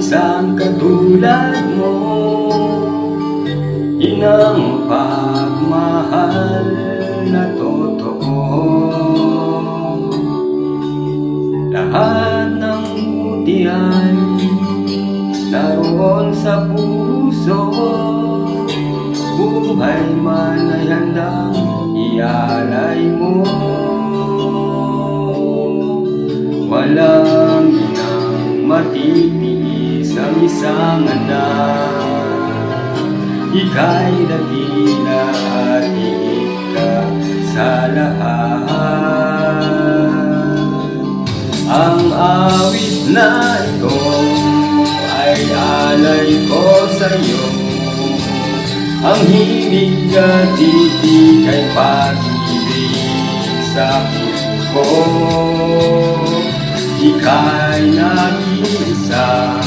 isang katulad mo. Inang pagmahal na totoo. Lahat ng buti ay naroon sa puso. Buhay man ay handang ialay mo. Walang inang matitiis ang isang anak. Ika'y dakila at higit ka sa lahat. Ang awit na ito ay alay ko sa'yo. Ang himig at titig ay pag-ibig sa puso ko. Ika'y nag-iisa,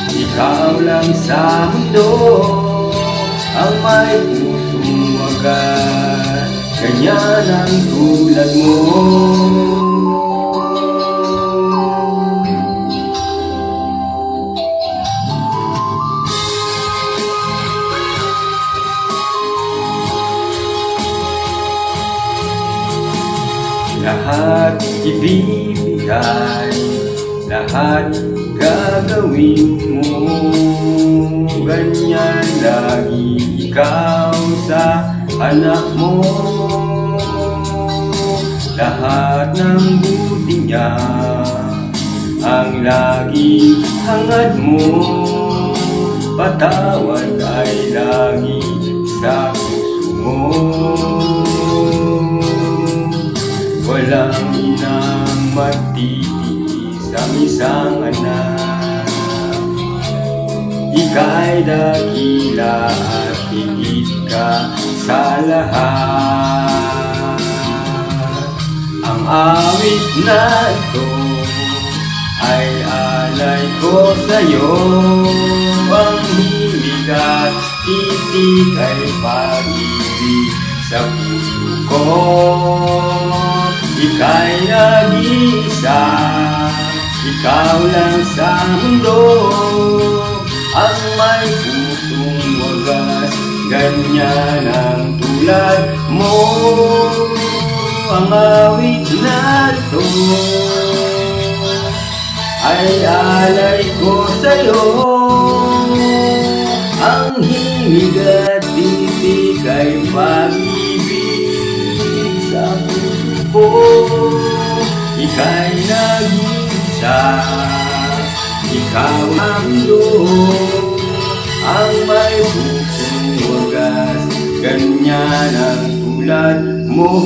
ikaw lang sa mundo ang may pusong wagas, ganyan ang tulad mo. Lahat ibibigay, lahat gagawin mo. Ganyan lagi ikaw sa anak mo. Lahat ng buti niya ang lagi hangad mo. Patawad ay lagi sa puso mo. Walang inang magtitiis ang isang anak. Ika'y dakila at higit ka sa lahat. Ang awit na ito ay alay ko sa'yo. Ang himig at titig ay pag-ibig sa puso ko. Ika'y nag-iisa, ikaw lang sa mundo ang may pusong wagas, ganyan ang tulad mo. Ang awit na ito ay alay ko sa'yo. Ang himig at titig ay pag-ibig sa puso ko. Ika'y nag-iisa, ikaw ang mundo ang may pusong wagas, ganyan ang tulad mo.